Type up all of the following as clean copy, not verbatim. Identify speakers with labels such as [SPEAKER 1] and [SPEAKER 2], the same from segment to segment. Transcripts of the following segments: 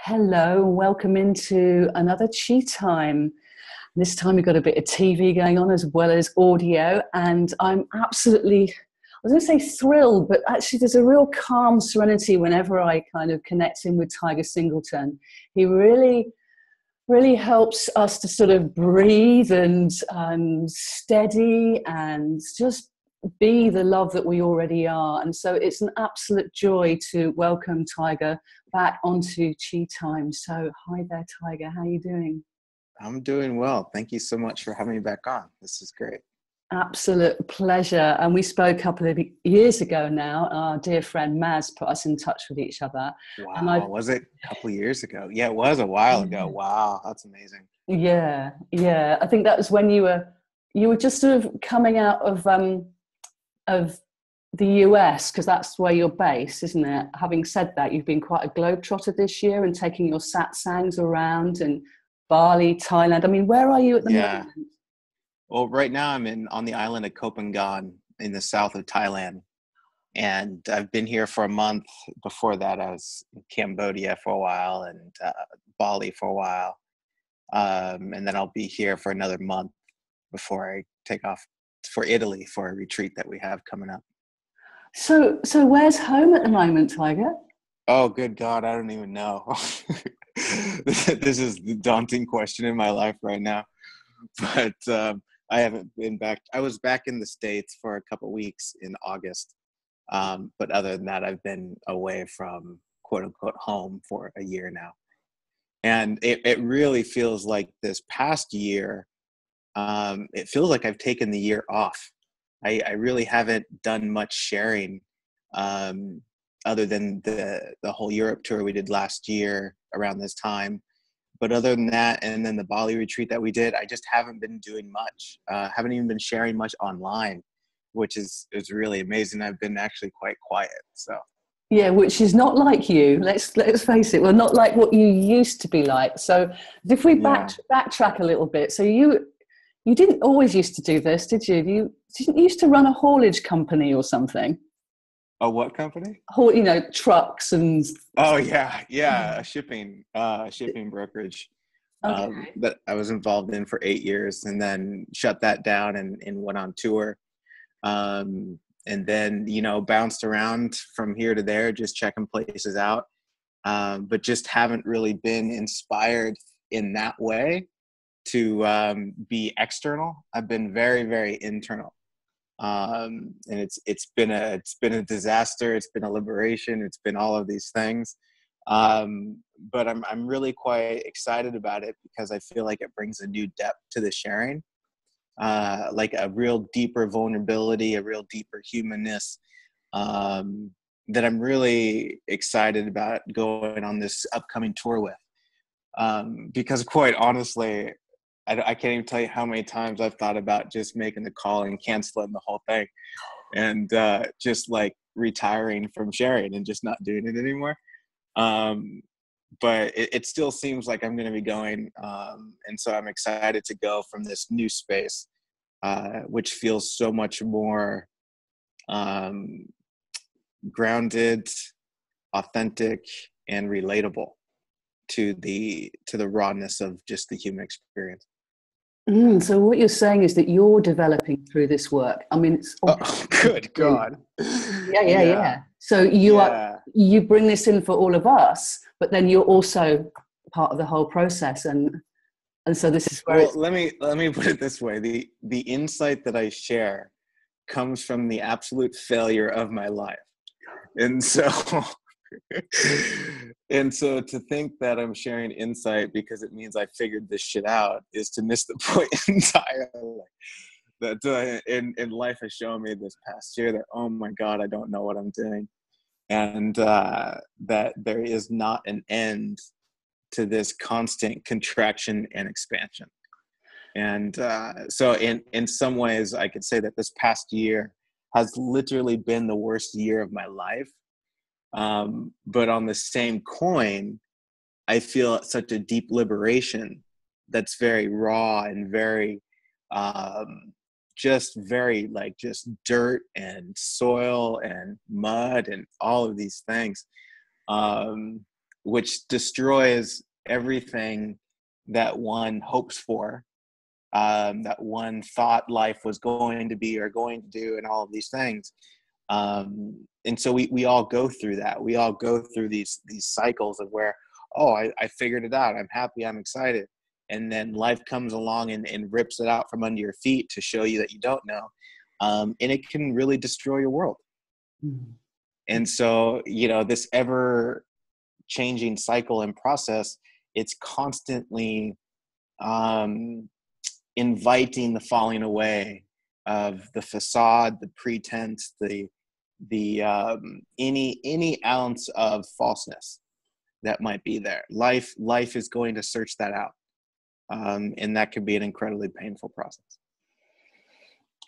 [SPEAKER 1] Hello and welcome into another Chi Time. This time we've got a bit of TV going on as well as audio, and I'm absolutely, I was going to say thrilled, but actually there's a real calm serenity whenever I kind of connect in with Tiger Singleton. He really helps us to sort of breathe and steady and just be the love that we already are. And so it's an absolute joy to welcome Tiger back onto Chi Time. So hi there, Tiger. How are you doing?
[SPEAKER 2] I'm doing well. Thank you so much for having me back on. This is great.
[SPEAKER 1] Absolute pleasure. And we spoke a couple of years ago now. Our dear friend Maz put us in touch with each other.
[SPEAKER 2] Wow. Was it a couple of years ago? Yeah, it was a while ago. Wow. That's amazing.
[SPEAKER 1] Yeah. I think that was when you were just sort of coming out of the US, because that's where you're based, isn't it? Having said that, you've been quite a globetrotter this year and taking your satsangs around and Bali, Thailand. I mean, where are you at the moment?
[SPEAKER 2] Well, right now I'm on the island of Kopangan in the south of Thailand. And I've been here for a month. Before that, I was in Cambodia for a while and Bali for a while. And then I'll be here for another month before I take off for Italy for a retreat that we have coming up.
[SPEAKER 1] So where's home at the moment, Tiger?
[SPEAKER 2] Oh, good God, I don't even know. This is the daunting question in my life right now. But I haven't been back. I was back in the States for a couple of weeks in August. But other than that, I've been away from quote unquote home for a year now. And it really feels like this past year, it feels like I've taken the year off. I really haven't done much sharing other than the whole Europe tour we did last year around this time. But other than that, and then the Bali retreat that we did, I just haven't been doing much. Haven't even been sharing much online, which is really amazing. I've been actually quite quiet. So
[SPEAKER 1] yeah, which is not like you. Let's face it. Well, not like what you used to be like. So if we backtrack a little bit, so you didn't always used to do this, did you? You didn't used to run a haulage company or something.
[SPEAKER 2] A what company?
[SPEAKER 1] Trucks and.
[SPEAKER 2] Oh yeah, a shipping brokerage
[SPEAKER 1] Okay.
[SPEAKER 2] that I was involved in for 8 years, and then shut that down and went on tour, and then bounced around from here to there, just checking places out, but just haven't really been inspired in that way to be external. I've been very, very internal. And it's been a disaster. It's been a liberation. It's been all of these things. But I'm really quite excited about it because I feel like it brings a new depth to the sharing, like a real deeper vulnerability, a real deeper humanness, that I'm really excited about going on this upcoming tour with. Because quite honestly, I can't even tell you how many times I've thought about just making the call and canceling the whole thing and just like retiring from sharing and just not doing it anymore. But it still seems like I'm going to be going. And so I'm excited to go from this new space, which feels so much more grounded, authentic, and relatable to the rawness of just the human experience.
[SPEAKER 1] So what you're saying is that you're developing through this work. I mean, it's
[SPEAKER 2] good God.
[SPEAKER 1] Yeah. So you bring this in for all of us, but then you're also part of the whole process, and so this is where.
[SPEAKER 2] Well, let me put it this way: the insight that I share comes from the absolute failure of my life, and so. And so to think that I'm sharing insight because it means I figured this shit out is to miss the point entirely. That in life has shown me this past year that, oh my God, I don't know what I'm doing. And that there is not an end to this constant contraction and expansion. And so in some ways, I could say that this past year has literally been the worst year of my life. But on the same coin, I feel such a deep liberation that's very raw and very, just very like just dirt and soil and mud and all of these things. which destroys everything that one hopes for, that one thought life was going to be or going to do, and all of these things. And so we all go through that. We all go through these cycles of where, oh, I figured it out. I'm happy. I'm excited. And then life comes along and rips it out from under your feet to show you that you don't know. And it can really destroy your world. Mm-hmm. And so, this ever changing cycle and process, it's constantly inviting the falling away of the facade, the pretense, the any ounce of falseness that might be there. Life is going to search that out. And that can be an incredibly painful process.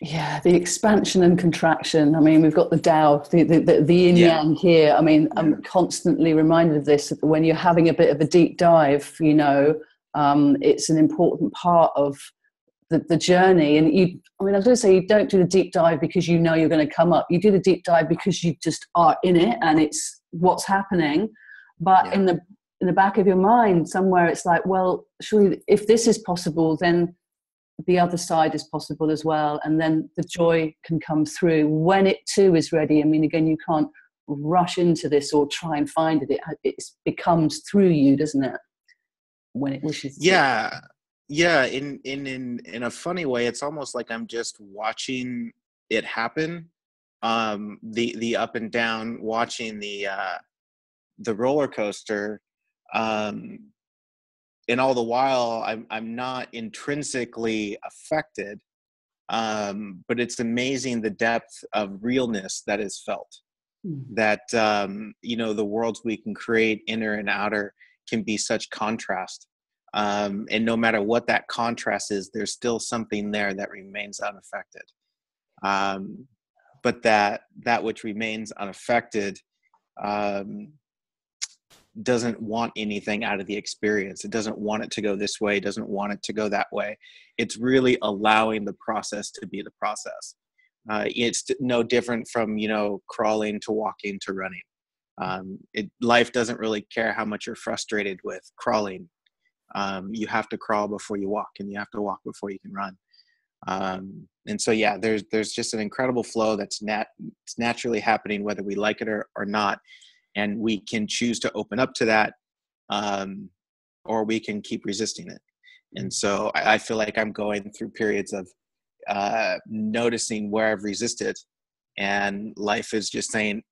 [SPEAKER 1] Yeah, the expansion and contraction. I mean, we've got the Tao, the yin yang here. I mean, I'm constantly reminded of this when you're having a bit of a deep dive. It's an important part of the journey. And I was going to say, you don't do the deep dive because you know you're going to come up. You do the deep dive because you just are in it and it's what's happening. But in the back of your mind somewhere, it's like, well, surely if this is possible, then the other side is possible as well. And then the joy can come through when it too is ready. I mean, again, you can't rush into this or try and find it. It becomes through you, doesn't it? When it wishes to.
[SPEAKER 2] Yeah. In a funny way, it's almost like I'm just watching it happen. The up and down, watching the roller coaster. And all the while, I'm not intrinsically affected, but it's amazing the depth of realness that is felt. Mm-hmm. That the worlds we can create, inner and outer, can be such contrast. And no matter what that contrast is, there's still something there that remains unaffected. But that which remains unaffected doesn't want anything out of the experience. It doesn't want it to go this way. It doesn't want it to go that way. It's really allowing the process to be the process. It's no different from, crawling to walking to running. Life doesn't really care how much you're frustrated with crawling. You have to crawl before you walk, and you have to walk before you can run. And so, there's just an incredible flow that's naturally happening, whether we like it or not. And we can choose to open up to that, or we can keep resisting it. And so I feel like I'm going through periods of noticing where I've resisted, and life is just saying,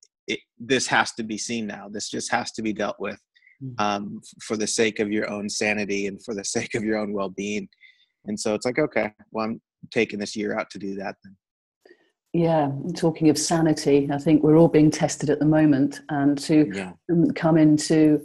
[SPEAKER 2] this has to be seen now. This just has to be dealt with for the sake of your own sanity and for the sake of your own well-being. And so it's like, okay, well, I'm taking this year out to do that then.
[SPEAKER 1] Yeah, talking of sanity, I think we're all being tested at the moment, and to come into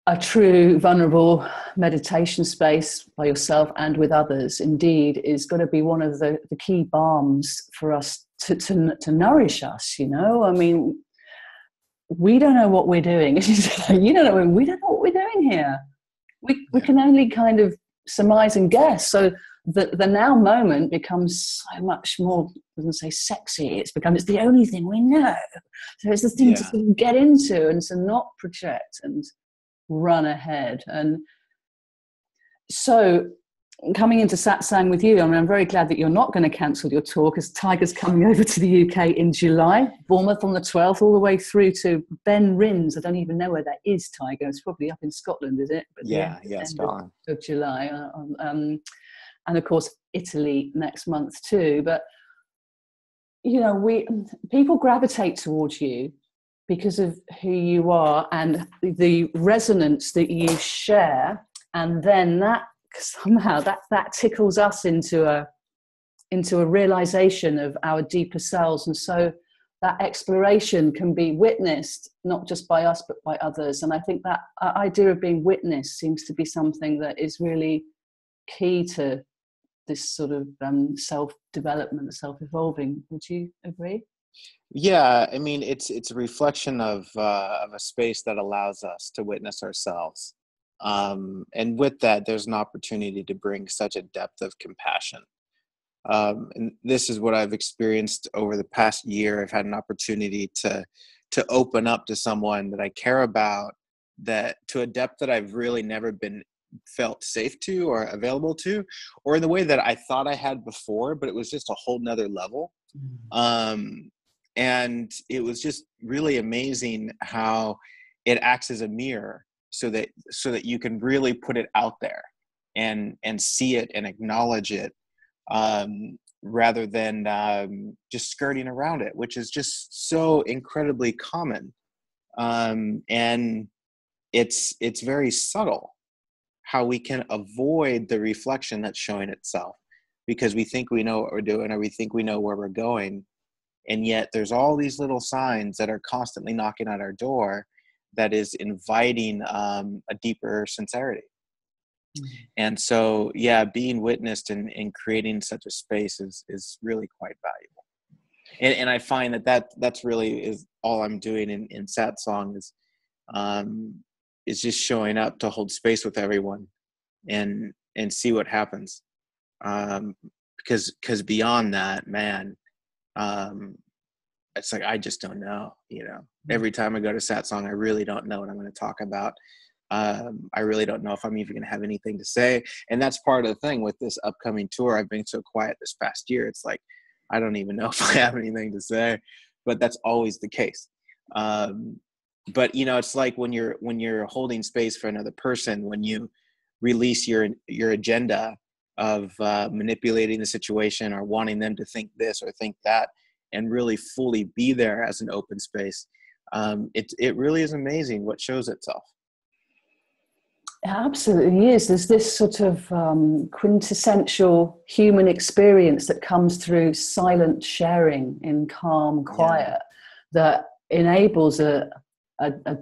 [SPEAKER 1] a true vulnerable meditation space by yourself and with others, indeed, is going to be one of the key balms for us to nourish us. I mean, we don't know what we're doing. You don't know. We don't know what we're doing here. We can only kind of surmise and guess. So the now moment becomes so much more, I wouldn't say sexy. It's the only thing we know. So it's the thing to sort of get into and to not project and run ahead. And so coming into satsang with you, I mean, I'm very glad that you're not going to cancel your tour, because Tiger's coming over to the UK in July, Bournemouth on the 12th, all the way through to Ben Rins. I don't even know where that is, Tiger. It's probably up in Scotland, is it? But
[SPEAKER 2] Scotland.
[SPEAKER 1] Of July. And of course, Italy next month too. But, people gravitate towards you because of who you are and the resonance that you share. And then that somehow that tickles us into a realization of our deeper selves. And so that exploration can be witnessed, not just by us, but by others. And I think that idea of being witnessed seems to be something that is really key to this sort of self-development, self-evolving. Would you agree?
[SPEAKER 2] Yeah, I mean, it's a reflection of a space that allows us to witness ourselves. And with that, there's an opportunity to bring such a depth of compassion. And this is what I've experienced over the past year. I've had an opportunity to open up to someone that I care about, that to a depth that I've really never been felt safe to or available to, or in the way that I thought I had before, but it was just a whole nother level. And it was just really amazing how it acts as a mirror so that you can really put it out there and see it and acknowledge it, rather than just skirting around it, which is just so incredibly common. And it's very subtle how we can avoid the reflection that's showing itself because we think we know what we're doing or we think we know where we're going. And yet there's all these little signs that are constantly knocking at our door that is inviting a deeper sincerity. And so, yeah, being witnessed and creating such a space is really quite valuable. And I find that's really is all I'm doing in Sat Song is just showing up to hold space with everyone and see what happens. Because beyond that, man, it's like, I just don't know, every time I go to Sat Song, I really don't know what I'm going to talk about. I really don't know if I'm even going to have anything to say. And that's part of the thing with this upcoming tour. I've been so quiet this past year. It's like, I don't even know if I have anything to say, but that's always the case. But it's like when you're holding space for another person, when you release your agenda of manipulating the situation or wanting them to think this or think that, and really fully be there as an open space. It really is amazing what shows itself.
[SPEAKER 1] It absolutely is. There's this sort of quintessential human experience that comes through silent sharing in calm quiet that enables a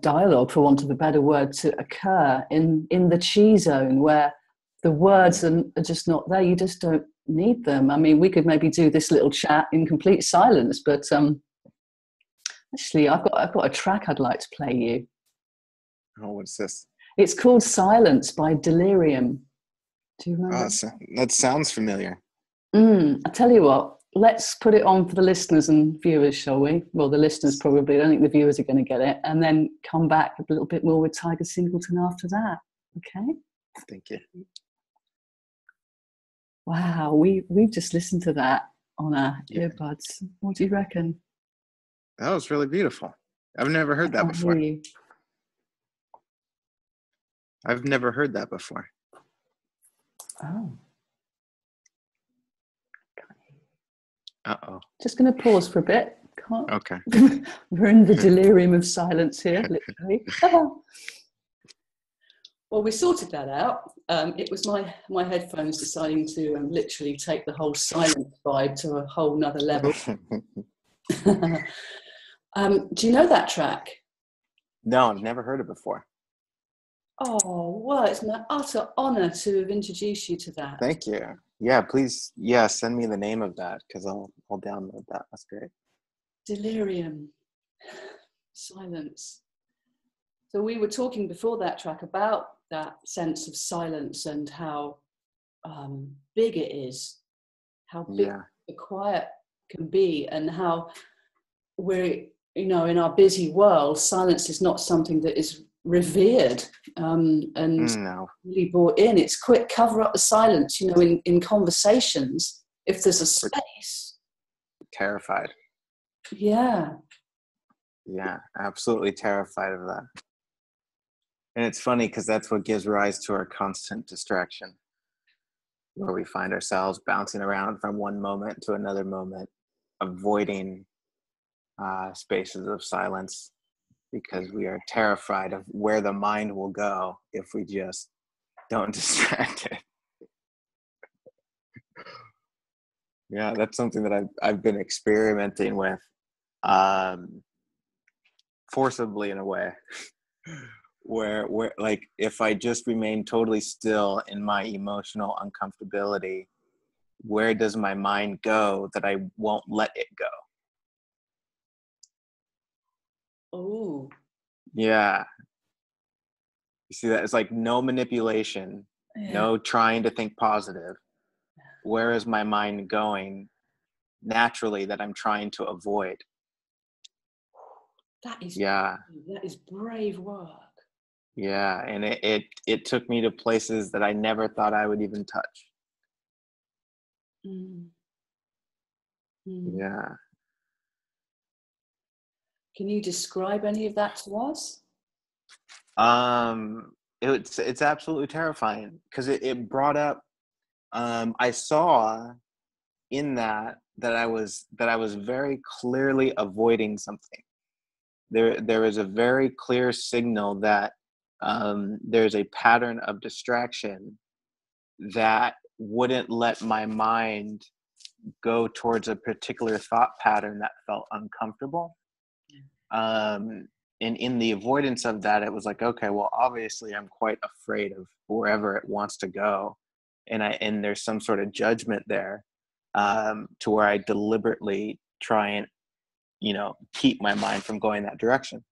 [SPEAKER 1] dialogue, for want of a better word, to occur in the chi zone where the words are just not there. You just don't need them. I mean, we could maybe do this little chat in complete silence, but actually, I've got a track I'd like to play you.
[SPEAKER 2] Oh, what's this?
[SPEAKER 1] It's called Silence by Delirium. Do you remember?
[SPEAKER 2] Oh, that sounds familiar.
[SPEAKER 1] I tell you what, let's put it on for the listeners and viewers, shall we? Well, the listeners probably. I don't think the viewers are going to get it. And then come back a little bit more with Tiger Singleton after that. Okay?
[SPEAKER 2] Thank you.
[SPEAKER 1] Wow, we've just listened to that on our earbuds. What do you reckon?
[SPEAKER 2] That was really beautiful. I've never heard that before. I've never heard that before.
[SPEAKER 1] Oh.
[SPEAKER 2] Uh-oh.
[SPEAKER 1] Just going to pause for a bit.
[SPEAKER 2] Okay.
[SPEAKER 1] We're in the delirium of silence here, literally. Well, we sorted that out. It was my headphones deciding to literally take the whole silence vibe to a whole nother level. Do you know that track?
[SPEAKER 2] No, I've never heard it before.
[SPEAKER 1] Oh, well, it's my utter honour to have introduced you to that.
[SPEAKER 2] Thank you. Yeah, please, send me the name of that because I'll download that. That's great. Delirium
[SPEAKER 1] Silence. So we were talking before that track about that sense of silence and how big it is, how big the quiet can be, and how we're, in our busy world, silence is not something that is revered and really brought in. It's quick, cover up the silence, in conversations, if there's a space.
[SPEAKER 2] Terrified.
[SPEAKER 1] Yeah,
[SPEAKER 2] absolutely terrified of that. And it's funny because that's what gives rise to our constant distraction, where we find ourselves bouncing around from one moment to another moment, avoiding spaces of silence because we are terrified of where the mind will go if we just don't distract it. That's something that I've been experimenting with forcibly in a way. Where like if I just remain totally still in my emotional uncomfortability, where does my mind go that I won't let it go?
[SPEAKER 1] Oh.
[SPEAKER 2] Yeah. You see that? It's like no manipulation, no trying to think positive. Where is my mind going naturally that I'm trying to avoid?
[SPEAKER 1] That is brave work.
[SPEAKER 2] Yeah, and it took me to places that I never thought I would even touch.
[SPEAKER 1] Mm. Mm.
[SPEAKER 2] Yeah.
[SPEAKER 1] Can you describe any of that to us?
[SPEAKER 2] It's absolutely terrifying because it brought up, I saw in that I was very clearly avoiding something. There is a very clear signal that there's a pattern of distraction that wouldn't let my mind go towards a particular thought pattern that felt uncomfortable. And in the avoidance of that, it was like, okay, well, obviously I'm quite afraid of wherever it wants to go. And there's some sort of judgment there, to where I deliberately try and, keep my mind from going that direction.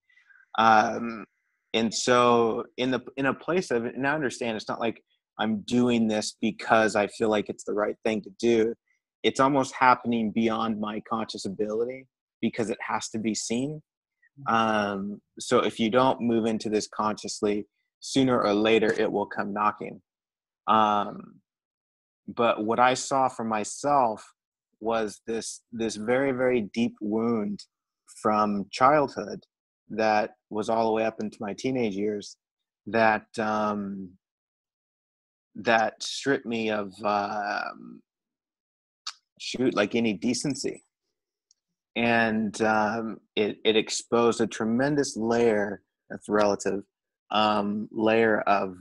[SPEAKER 2] And so in a place of it, and I understand it's not like I'm doing this because I feel like it's the right thing to do. It's almost happening beyond my conscious ability because it has to be seen. So if you don't move into this consciously, sooner or later it will come knocking. But what I saw for myself was this very, very deep wound from childhood that was all the way up into my teenage years, that that stripped me of like any decency. And it exposed a tremendous layer, that's relative, layer of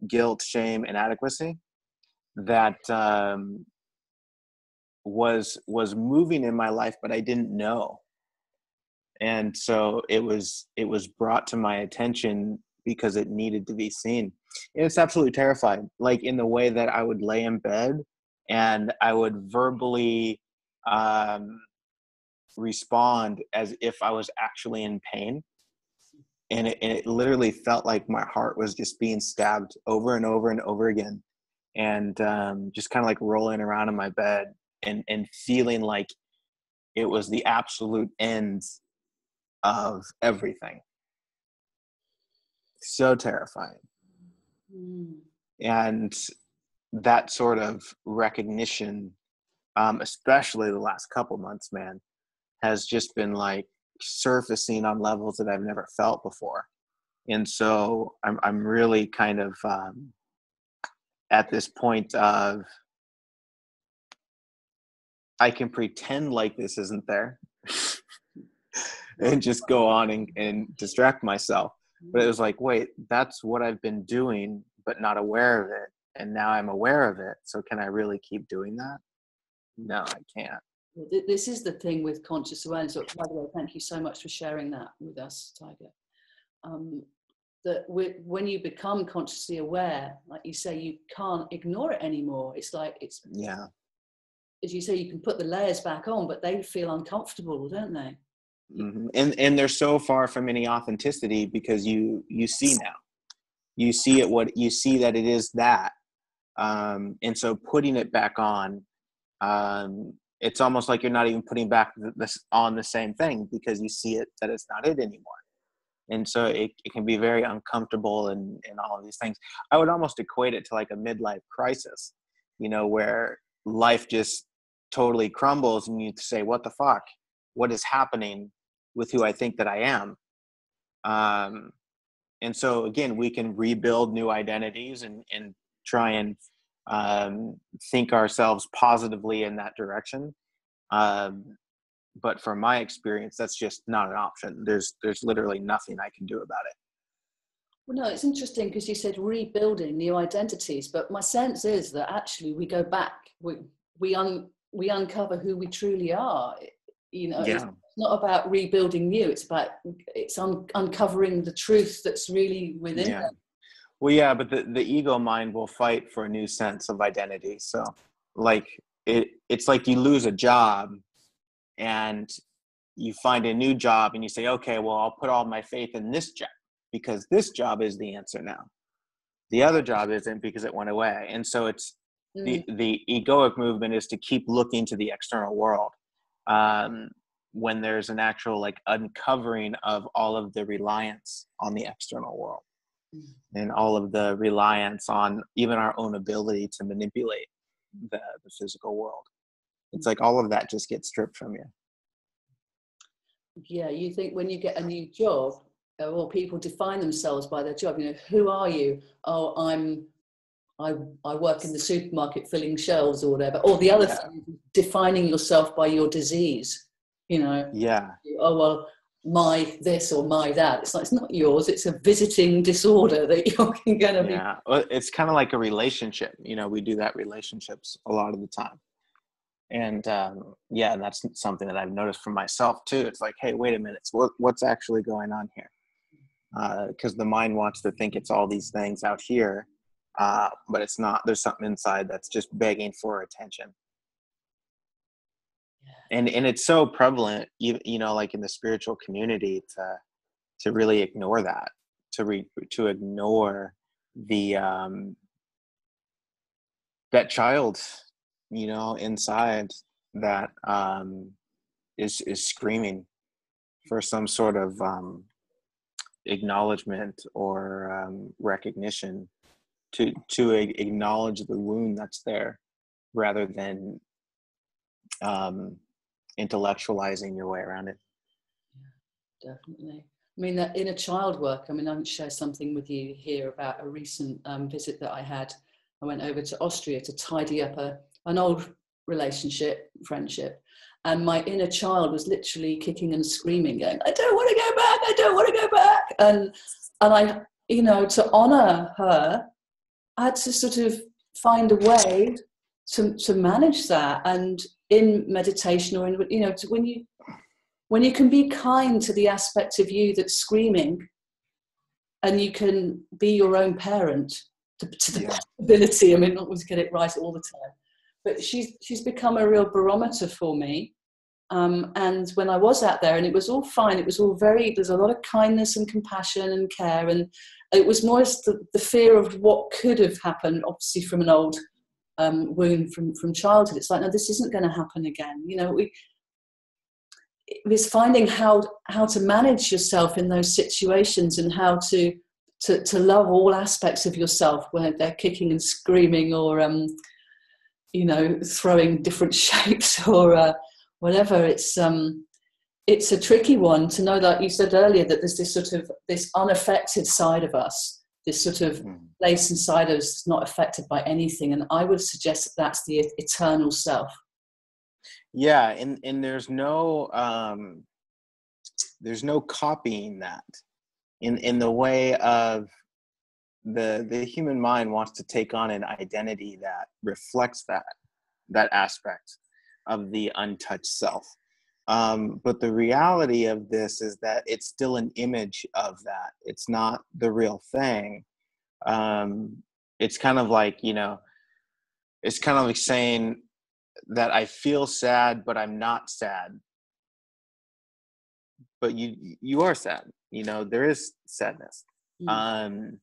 [SPEAKER 2] guilt, shame, inadequacy that was moving in my life, but I didn't know. And so it was brought to my attention because it needed to be seen. And it's absolutely terrifying, like in the way that I would lay in bed and I would verbally respond as if I was actually in pain. And it literally felt like my heart was just being stabbed over and over and over again. And just kind of like rolling around in my bed and feeling like it was the absolute end of everything. So terrifying.
[SPEAKER 1] Mm.
[SPEAKER 2] And that sort of recognition, especially the last couple months, man, has just been like surfacing on levels that I've never felt before. And so I'm really kind of at this point of, I can pretend like this isn't there and just go on and distract myself. But it was like, wait, that's what I've been doing, but not aware of it. And now I'm aware of it. So can I really keep doing that? No, I can't.
[SPEAKER 1] This is the thing with conscious awareness. By the way, thank you so much for sharing that with us, Tiger. That when you become consciously aware, like you say, you can't ignore it anymore. It's like
[SPEAKER 2] Yeah.
[SPEAKER 1] As you say, you can put the layers back on, but they feel uncomfortable, don't they?
[SPEAKER 2] Mm-hmm. And they're so far from any authenticity because you see now. You see you see that it is that. And so putting it back on, it's almost like you're not even putting back on the same thing because you see it that it's not it anymore. And so it can be very uncomfortable and all of these things. I would almost equate it to like a midlife crisis, where life just totally crumbles and you say, what the fuck? What is happening with who I think that I am? And so again, we can rebuild new identities and try and think ourselves positively in that direction. But from my experience, that's just not an option. There's literally nothing I can do about it.
[SPEAKER 1] Well, no, it's interesting because you said rebuilding new identities, but my sense is that actually we go back, we uncover who we truly are.
[SPEAKER 2] Yeah.
[SPEAKER 1] It's not about rebuilding new. It's uncovering the truth that's really within them.
[SPEAKER 2] Well, yeah, but the ego mind will fight for a new sense of identity. So like it's like you lose a job and you find a new job and you say, okay, well, I'll put all my faith in this job because this job is the answer now. The other job isn't because it went away. And so it's the egoic movement is to keep looking to the external world. When there's an actual like uncovering of all of the reliance on the external world. and all of the reliance on even our own ability to manipulate the physical world. It's like all of that just gets stripped from you.
[SPEAKER 1] Yeah, you think when you get a new job, well, people define themselves by their job. You know, who are you? Oh, I work in the supermarket filling shelves or whatever. Or the other thing, defining yourself by your disease. You know.
[SPEAKER 2] Yeah.
[SPEAKER 1] Oh well, my this or my that. It's like, it's not yours. It's a visiting disorder that you're going to be.
[SPEAKER 2] Yeah, well, it's kind of like a relationship. You know, we do that relationships a lot of the time. And yeah, and that's something that I've noticed for myself too. It's like, hey, wait a minute, what's actually going on here? Because the mind wants to think it's all these things out here, but it's not. There's something inside that's just begging for attention. And it's so prevalent, you know, like in the spiritual community, to really ignore that, to ignore the that child, you know, inside that is screaming for some sort of acknowledgement or recognition, to acknowledge the wound that's there, rather than intellectualizing your way around it.
[SPEAKER 1] Yeah, definitely. I mean, that inner child work, I mean, I can share something with you here about a recent visit that I had. I went over to Austria to tidy up an old relationship, friendship. And my inner child was literally kicking and screaming, going, I don't want to go back, I don't want to go back. And I, you know, to honor her, I had to sort of find a way to manage that. And in meditation, or in, you know, when you can be kind to the aspect of you that's screaming, and you can be your own parent to the possibility. I mean, not always get it right all the time, but she's become a real barometer for me. And when I was out there, and it was all fine, it was all there's a lot of kindness and compassion and care, and it was more the fear of what could have happened, obviously from an old wound from childhood. It's like, no, this isn't going to happen again. You know, it was finding how to manage yourself in those situations, and how to love all aspects of yourself when they're kicking and screaming, or you know, throwing different shapes, or whatever. It's a tricky one to know, that you said earlier, that there's this sort of this unaffected side of us, this sort of place inside us that's not affected by anything, and I would suggest that that's the eternal self.
[SPEAKER 2] Yeah, and there's no copying that in the way of the human mind wants to take on an identity that reflects that aspect of the untouched self. But the reality of this is that it's still an image of that. It's not the real thing. It's kind of like, you know, it's kind of like saying that I feel sad, but I'm not sad. But you are sad. You know, there is sadness. And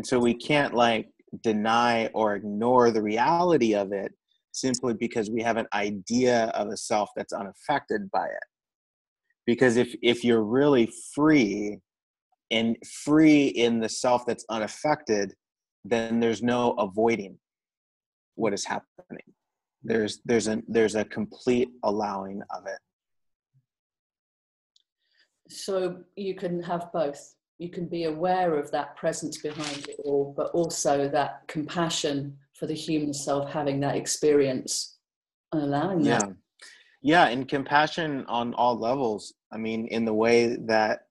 [SPEAKER 2] so we can't like deny or ignore the reality of it simply because we have an idea of a self that's unaffected by it. Because if you're really free in the self that's unaffected, then there's no avoiding what is happening. There's a complete allowing of it.
[SPEAKER 1] So you can have both. You can be aware of that presence behind it all, but also that compassion for the human self having that experience and allowing that.
[SPEAKER 2] Yeah, and compassion on all levels. I mean, in the way that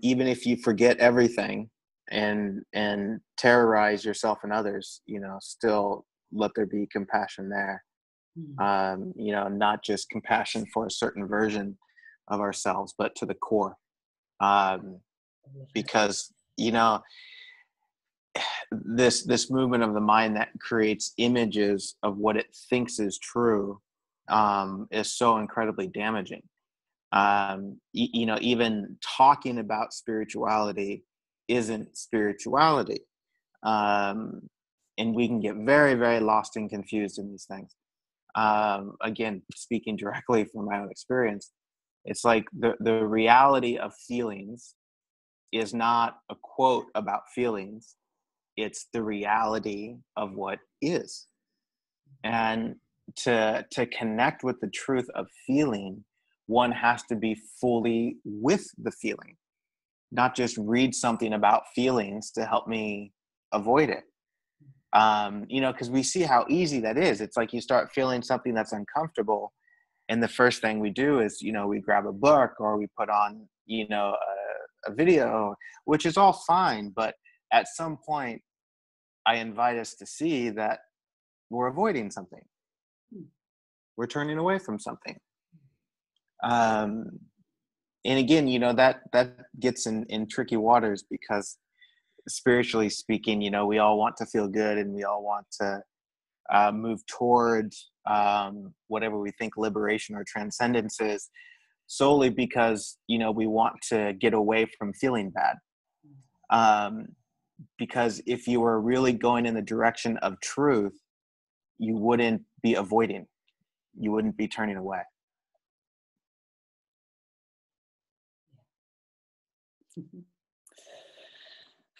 [SPEAKER 2] even if you forget everything and terrorize yourself and others, you know, still let there be compassion there. You know, not just compassion for a certain version of ourselves, but to the core. Because, you know, this movement of the mind that creates images of what it thinks is true is so incredibly damaging. You know, even talking about spirituality isn't spirituality. And we can get very, very lost and confused in these things. Again, speaking directly from my own experience, it's like the reality of feelings is not a quote about feelings. It's the reality of what is. And to connect with the truth of feeling, one has to be fully with the feeling, not just read something about feelings to help me avoid it. Because we see how easy that is. It's like you start feeling something that's uncomfortable, and the first thing we do is, we grab a book or we put on, a video, which is all fine. But at some point, I invite us to see that we're avoiding something. We're turning away from something. And again, that gets in tricky waters, because spiritually speaking, we all want to feel good, and we all want to move toward whatever we think liberation or transcendence is, solely because, we want to get away from feeling bad. Because if you were really going in the direction of truth, you wouldn't be avoiding. You wouldn't be turning away.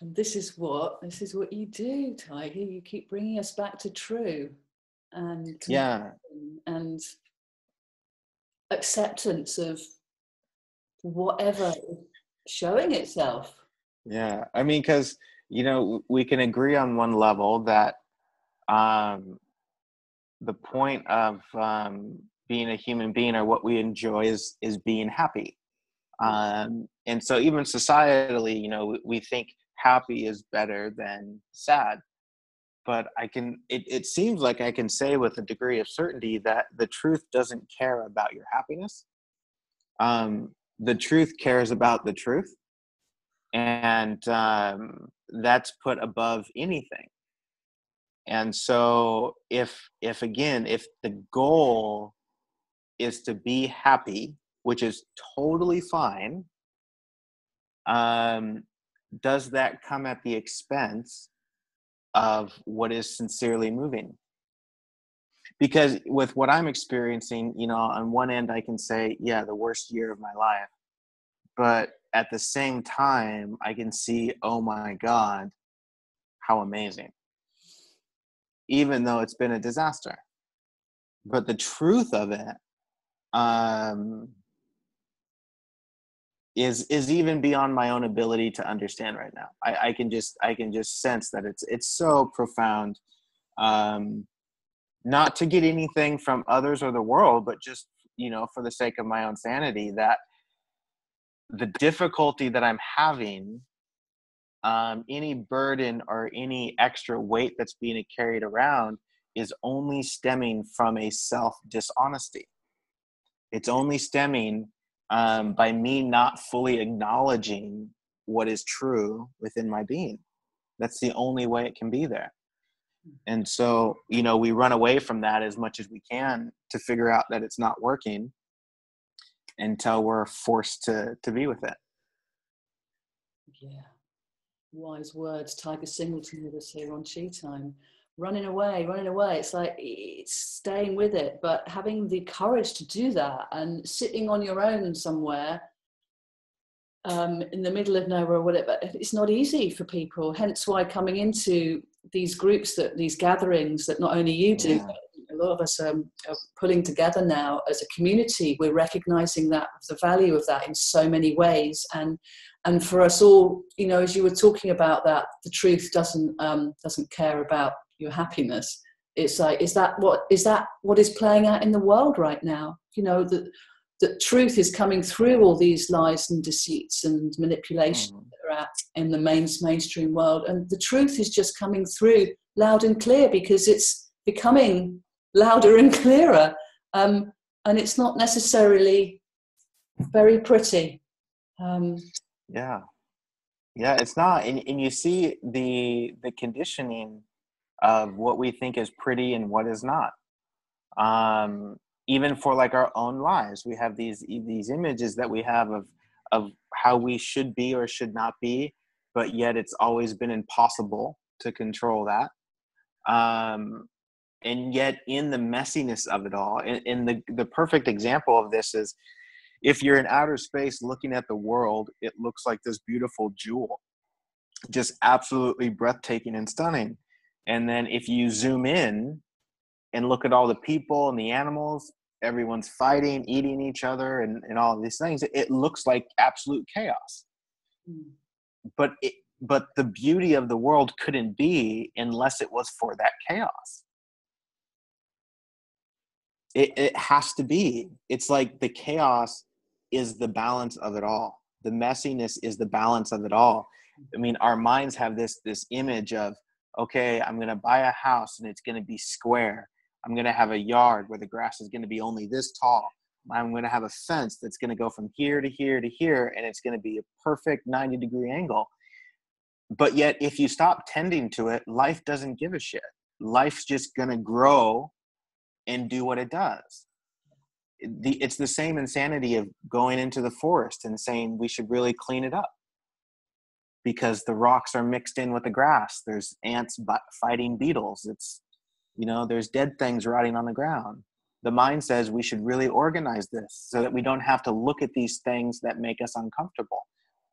[SPEAKER 1] And this is what you do, Tiger. You keep bringing us back to true, and and acceptance of whatever is showing itself.
[SPEAKER 2] Yeah, I mean, because we can agree on one level that the point of being a human being, or what we enjoy, is being happy. And so even societally, we think happy is better than sad. But it seems like I can say with a degree of certainty that the truth doesn't care about your happiness. The truth cares about the truth. And that's put above anything. And so if the goal is to be happy, which is totally fine, does that come at the expense of what is sincerely moving? Because with what I'm experiencing, on one end I can say, yeah, the worst year of my life. But at the same time, I can see, oh my God, how amazing. Even though it's been a disaster. But the truth of it is even beyond my own ability to understand right now. I can just sense that it's so profound. Not to get anything from others or the world, but just, for the sake of my own sanity, that the difficulty that I'm having, any burden or any extra weight that's being carried around, is only stemming from a self-dishonesty. It's only stemming by me not fully acknowledging what is true within my being. That's the only way it can be there. And so, we run away from that as much as we can to figure out that it's not working, until we're forced to be with it.
[SPEAKER 1] Yeah. Wise words. Tiger Singleton with us here on Tea Time. Running away. It's like, it's staying with it, but having the courage to do that, and sitting on your own somewhere in the middle of nowhere or whatever, it's not easy for people. Hence why coming into these groups, these gatherings that not only you do, but a lot of us are pulling together now as a community. We're recognizing that the value of that in so many ways, and for us all, as you were talking about that, the truth doesn't care about your happiness. It's like, is that what is playing out in the world right now? The truth is coming through all these lies and deceits and manipulations that are out in the mainstream world, and the truth is just coming through loud and clear, because it's becoming louder and clearer, and it's not necessarily very pretty.
[SPEAKER 2] It's not. And you see the conditioning of what we think is pretty and what is not. Even for like our own lives, we have these images that we have of how we should be or should not be, but yet it's always been impossible to control that. And yet in the messiness of it all, and the perfect example of this is, If you're in outer space looking at the world, it looks like this beautiful jewel, just absolutely breathtaking and stunning. And then if you zoom in and look at all the people and the animals, everyone's fighting, eating each other, and all of these things, it looks like absolute chaos. But the beauty of the world couldn't be unless it was for that chaos. It has to be. It's like the chaos is the balance of it all. The messiness is the balance of it all. I mean, our minds have this image of, okay, I'm going to buy a house and it's going to be square. I'm going to have a yard where the grass is going to be only this tall. I'm going to have a fence that's going to go from here to here to here, and it's going to be a perfect 90-degree angle. But yet, if you stop tending to it, life doesn't give a shit. Life's just going to grow and do what it does. It's the same insanity of going into the forest and saying we should really clean it up because the rocks are mixed in with the grass. There's ants fighting beetles. It's, there's dead things rotting on the ground. The mind says we should really organize this so that we don't have to look at these things that make us uncomfortable.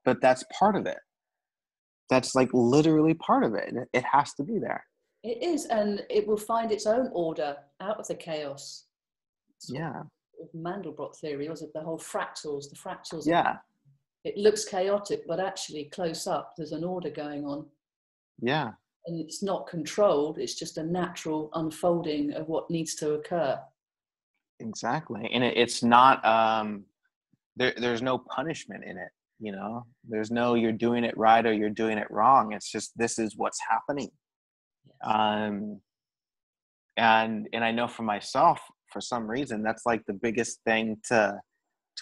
[SPEAKER 2] But that's part of it. That's like literally part of it. It has to be there.
[SPEAKER 1] It is, and it will find its own order out of the chaos.
[SPEAKER 2] Yeah.
[SPEAKER 1] Mandelbrot theory, was it the whole fractals? The fractals.
[SPEAKER 2] Yeah.
[SPEAKER 1] It looks chaotic, but actually close up, there's an order going on.
[SPEAKER 2] Yeah.
[SPEAKER 1] And it's not controlled. It's just a natural unfolding of what needs to occur.
[SPEAKER 2] Exactly. And it's not, there's no punishment in it. There's no, you're doing it right or you're doing it wrong. It's just, this is what's happening. And I know for myself, for some reason, that's like the biggest thing to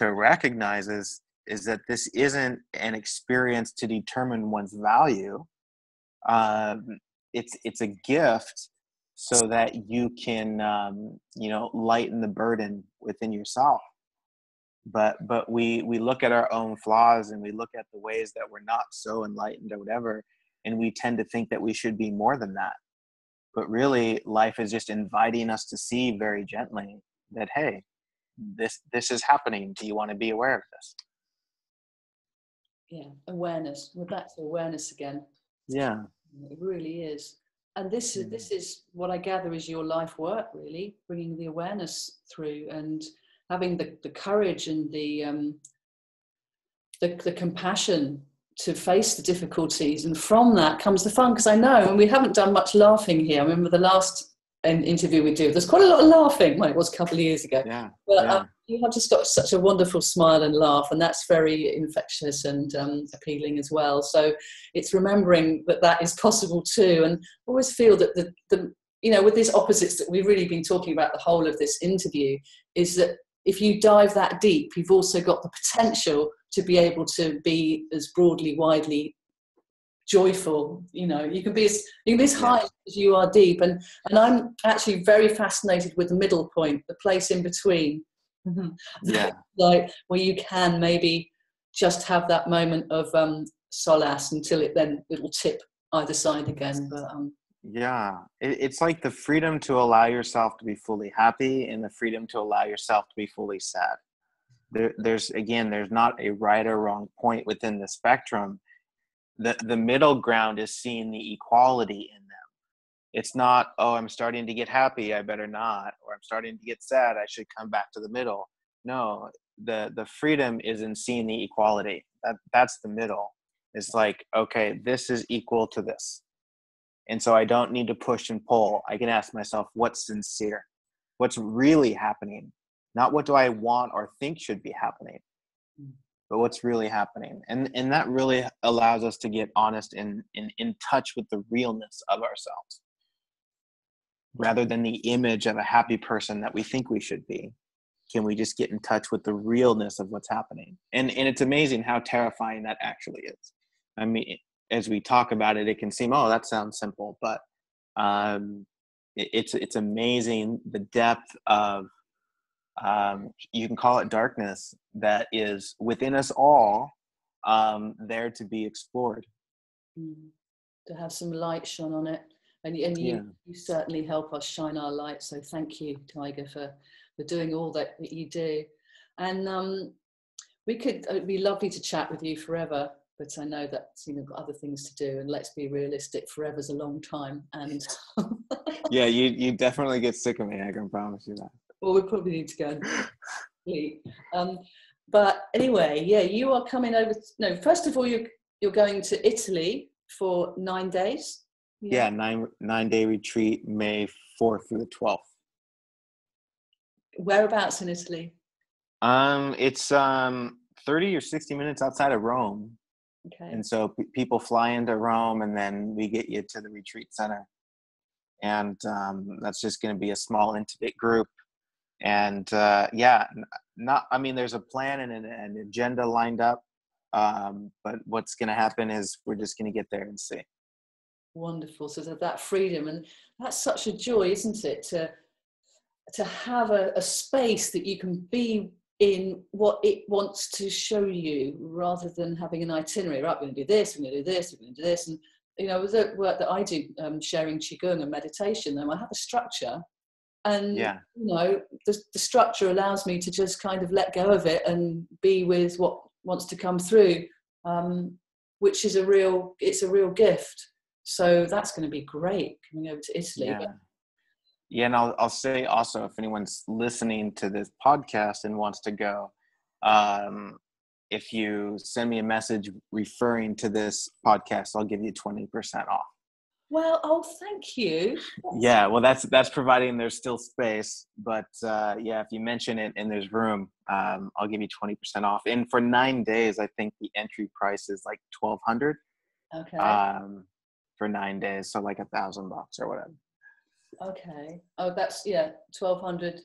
[SPEAKER 2] recognize is that this isn't an experience to determine one's value. It's a gift so that you can, lighten the burden within yourself. But we look at our own flaws and we look at the ways that we're not so enlightened or whatever, and we tend to think that we should be more than that. But really, life is just inviting us to see very gently that, hey, this is happening. Do you want to be aware of this?
[SPEAKER 1] Yeah, awareness. We're back to awareness again.
[SPEAKER 2] Yeah.
[SPEAKER 1] It really is. And this is what I gather is your life work, really, bringing the awareness through and having the courage and the compassion to face the difficulties, and from that comes the fun. Because I know, and we haven't done much laughing here. I remember the last interview we did, there's quite a lot of laughing. Well, it was a couple of years ago.
[SPEAKER 2] Yeah.
[SPEAKER 1] But you have just got such a wonderful smile and laugh, and that's very infectious and appealing as well. So it's remembering that is possible too, and I always feel that the with these opposites that we've really been talking about the whole of this interview, is that if you dive that deep, you've also got the potential to be able to be as broadly, widely joyful. You can be as high as you are deep. And I'm actually very fascinated with the middle point, the place in between.
[SPEAKER 2] Yeah.
[SPEAKER 1] Like where you can maybe just have that moment of solace until it'll tip either side again. But
[SPEAKER 2] it's like the freedom to allow yourself to be fully happy and the freedom to allow yourself to be fully sad. There's not a right or wrong point within the spectrum. The middle ground is seeing the equality in them. It's not, oh, I'm starting to get happy, I better not, or I'm starting to get sad, I should come back to the middle. No, the freedom is in seeing the equality. That's the middle. It's like, okay, this is equal to this. And so I don't need to push and pull. I can ask myself, what's sincere? What's really happening? Not what do I want or think should be happening, but what's really happening. And that really allows us to get honest and in touch with the realness of ourselves, rather than the image of a happy person that we think we should be. Can we just get in touch with the realness of what's happening? And it's amazing how terrifying that actually is. I mean, as we talk about it, it can seem, oh, that sounds simple, but it's amazing the depth of, you can call it darkness, that is within us all, there to be explored.
[SPEAKER 1] To have some light shone on it. And you certainly help us shine our light. So thank you, Tiger, for doing all that you do. And We could, it'd be lovely to chat with you forever, but I know that, you know, got other things to do, and let's be realistic, forever's a long time. And
[SPEAKER 2] Yeah, you definitely get sick of me, I can promise you that.
[SPEAKER 1] well, we probably need to go and sleep. But anyway, yeah, you are coming over. No, first of all, you're going to Italy for 9 days.
[SPEAKER 2] Yeah, 9-day retreat, May 4th through the 12th.
[SPEAKER 1] Whereabouts in Italy?
[SPEAKER 2] It's 30 or 60 minutes outside of Rome.
[SPEAKER 1] Okay.
[SPEAKER 2] And so people fly into Rome, and then we get you to the retreat center. And that's just going to be a small, intimate group. And yeah, I mean, there's a plan and an agenda lined up. But what's going to happen is we're just going to get there and see.
[SPEAKER 1] Wonderful. So that freedom, and that's such a joy, isn't it? To have a space that you can be in what it wants to show you, rather than having an itinerary. Right, we're going to do this, we're going to do this, we're going to do this. And, you know, with the work that I do, sharing Qigong and meditation, then I have a structure. And,
[SPEAKER 2] Yeah.
[SPEAKER 1] you know, the structure allows me to just kind of let go of it and be with what wants to come through, which is a real gift. So that's going to be great coming over to Italy.
[SPEAKER 2] Yeah. Yeah, and I'll say also, if anyone's listening to this podcast and wants to go, if you send me a message referring to this podcast, I'll give you 20% off.
[SPEAKER 1] Well, oh, thank you.
[SPEAKER 2] Yeah, well, that's providing there's still space. But yeah, if you mention it and there's room, I'll give you 20% off. And for 9 days, I think the entry price is like $1,200.
[SPEAKER 1] Okay.
[SPEAKER 2] For 9 days, so like $1,000 or whatever.
[SPEAKER 1] Okay. Oh, that's $1,200.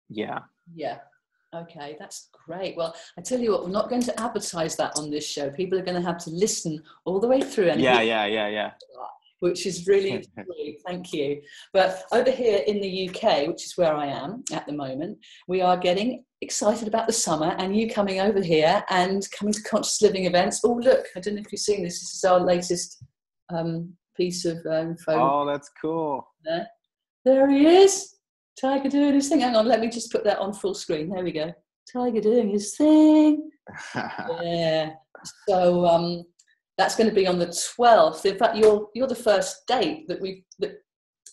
[SPEAKER 2] Yeah.
[SPEAKER 1] Yeah. Okay, that's great. Well, I tell you what, we're not going to advertise that on this show. People are going to have to listen all the way through. And
[SPEAKER 2] Yeah.
[SPEAKER 1] Which is really great. Thank you. But over here in the UK, which is where I am at the moment, we are getting excited about the summer and you coming over here and coming to conscious living events. Oh, look, I don't know if you've seen this. This is our latest piece of info.
[SPEAKER 2] Oh, that's cool.
[SPEAKER 1] There he is. Tiger doing his thing. Hang on, let me just put that on full screen. There we go. Tiger doing his thing. Yeah. So that's going to be on the 12th. In fact, you're the first date that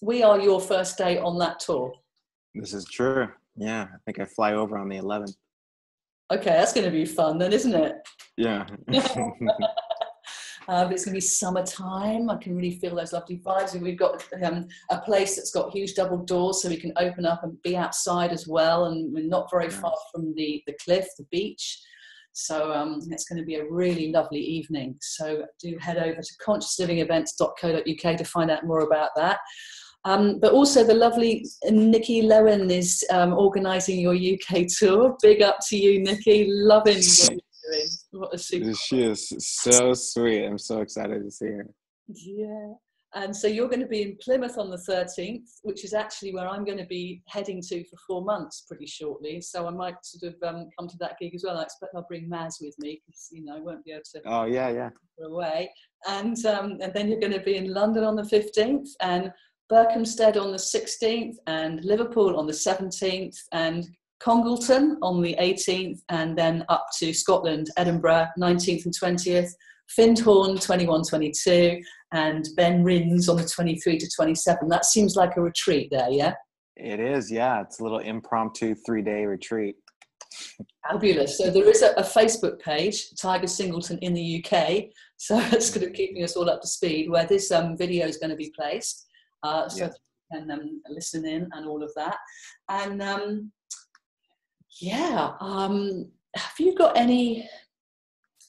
[SPEAKER 1] we are your first date on that tour.
[SPEAKER 2] This is true. Yeah, I think I fly over on the 11th.
[SPEAKER 1] Okay, that's going to be fun then, isn't it?
[SPEAKER 2] Yeah.
[SPEAKER 1] It's going to be summertime. I can really feel those lovely vibes. And we've got a place that's got huge double doors so we can open up and be outside as well. And we're not very far from the cliff, the beach. So it's going to be a really lovely evening. So do head over to consciouslyvingevents.co.uk to find out more about that. But also the lovely Nikki Lowen is organising your UK tour. Big up to you, Nikki. Loving what you're doing. What a super.
[SPEAKER 2] She is so sweet. I'm so excited to see her.
[SPEAKER 1] Yeah. And so you're going to be in Plymouth on the 13th, which is actually where I'm going to be heading to for 4 months pretty shortly. So I might sort of come to that gig as well. I expect I'll bring Maz with me because, you know, I won't be able to
[SPEAKER 2] Oh, yeah.
[SPEAKER 1] away. And then you're going to be in London on the 15th and Berkhamsted on the 16th and Liverpool on the 17th and Congleton on the 18th and then up to Scotland, Edinburgh, 19th and 20th, Findhorn, 21, 22, and Ben Rins on the 23 to 27. That seems like a retreat there, yeah?
[SPEAKER 2] It is, yeah. It's a little impromptu 3-day retreat.
[SPEAKER 1] Fabulous. So there is a Facebook page, Tiger Singleton in the UK. So that's going to keep us all up to speed where this video is going to be placed. So you can listen in and all of that. And have you got any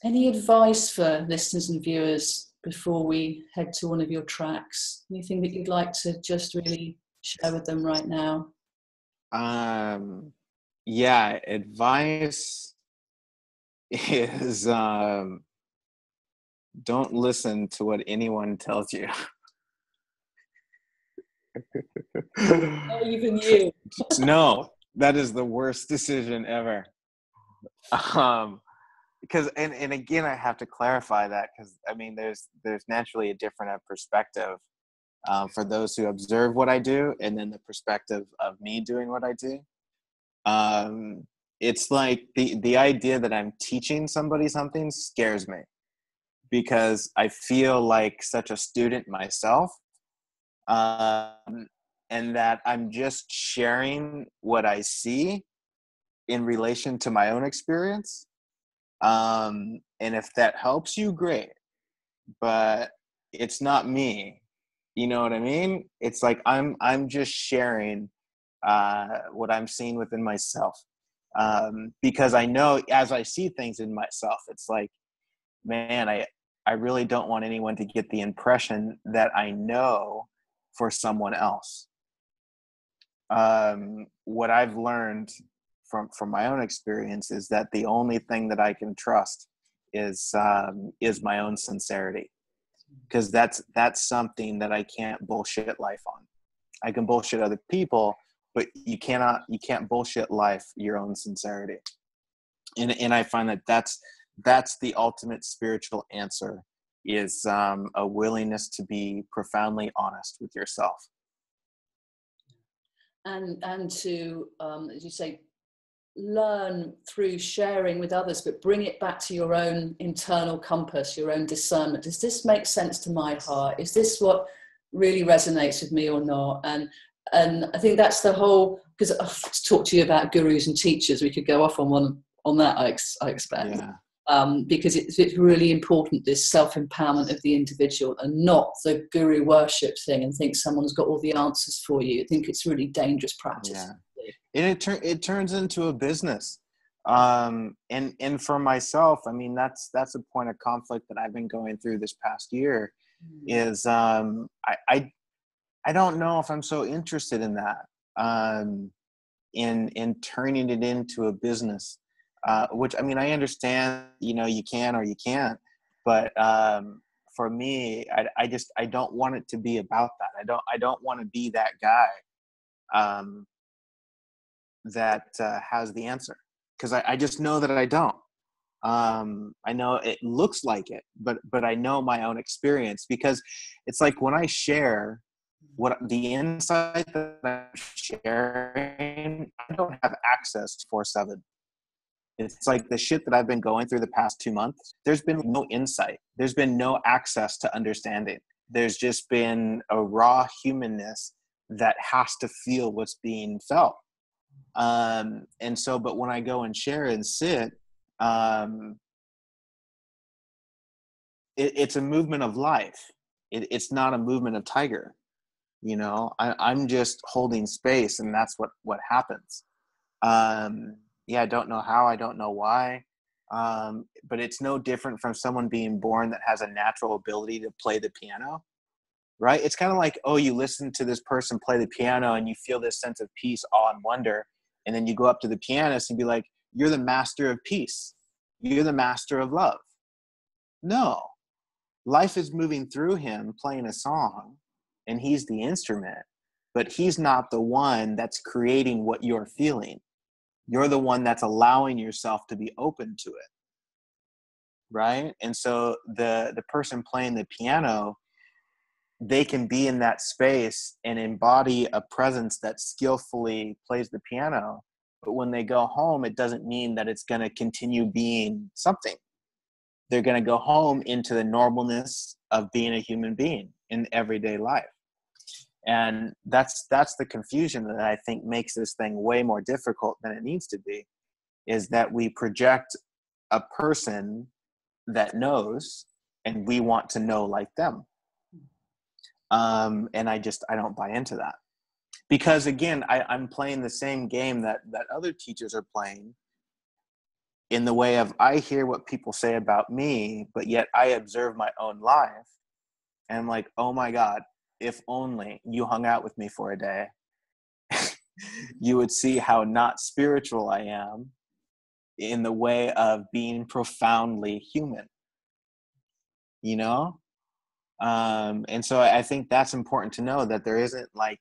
[SPEAKER 1] advice for listeners and viewers before we head to one of your tracks? Anything that you'd like to just really share with them right now?
[SPEAKER 2] Yeah, advice is don't listen to what anyone tells you.
[SPEAKER 1] Not even you.
[SPEAKER 2] No, that is the worst decision ever. Because and again, I have to clarify that because I mean, there's naturally a different perspective for those who observe what I do, and then the perspective of me doing what I do. it's like the idea that I'm teaching somebody something scares me, because I feel like such a student myself, and that I'm just sharing what I see in relation to my own experience. And if that helps you, great, but it's not me. You know what I mean? It's like I'm just sharing what I'm seeing within myself, because I know as I see things in myself, it's like, man, I really don't want anyone to get the impression that I know for someone else. What I've learned from my own experience is that the only thing that I can trust is my own sincerity, because that's something that I can't bullshit life on. I can bullshit other people, but you can't bullshit life your own sincerity. And I find that that's the ultimate spiritual answer, is a willingness to be profoundly honest with yourself.
[SPEAKER 1] And to, as you say, learn through sharing with others, but bring it back to your own internal compass, your own discernment. Does this make sense to my heart? Is this what really resonates with me or not? And I think that's the whole, because I've talked to you about gurus and teachers, we could go off on that, I expect.
[SPEAKER 2] Yeah.
[SPEAKER 1] Because it's really important, this self-empowerment of the individual, and not the guru worship thing and think someone's got all the answers for you. I think it's really dangerous practice.
[SPEAKER 2] Yeah. And it turns into a business. And for myself, I mean, that's a point of conflict that I've been going through this past year, is I don't know if I'm so interested in that, in turning it into a business. Which, I mean, I understand, you can or you can't, but for me, I don't want it to be about that. I don't want to be that guy that has the answer, because I just know that I don't. I know it looks like it, but I know my own experience, because it's like when I share what the insight that I'm sharing, I don't have access to 4/7. It's like the shit that I've been going through the past 2 months. There's been no insight. There's been no access to understanding. There's just been a raw humanness that has to feel what's being felt. And so, but when I go and share and sit, it's a movement of life. It's not a movement of tiger. I'm just holding space, and that's what happens. I don't know how, I don't know why, but it's no different from someone being born that has a natural ability to play the piano, right? It's kind of like, oh, you listen to this person play the piano and you feel this sense of peace, awe, and wonder, and then you go up to the pianist and be like, you're the master of peace, you're the master of love. No, life is moving through him playing a song, and he's the instrument, but he's not the one that's creating what you're feeling. You're the one that's allowing yourself to be open to it, right? And so the person playing the piano, they can be in that space and embody a presence that skillfully plays the piano, but when they go home, it doesn't mean that it's going to continue being something. They're going to go home into the normalness of being a human being in everyday life. And that's the confusion that I think makes this thing way more difficult than it needs to be, is that we project a person that knows, and we want to know like them. And I don't buy into that, because again, I'm playing the same game that other teachers are playing, in the way of, I hear what people say about me, but yet I observe my own life, and I'm like, oh my God, if only you hung out with me for a day, you would see how not spiritual I am, in the way of being profoundly human, And so I think that's important to know, that there isn't like,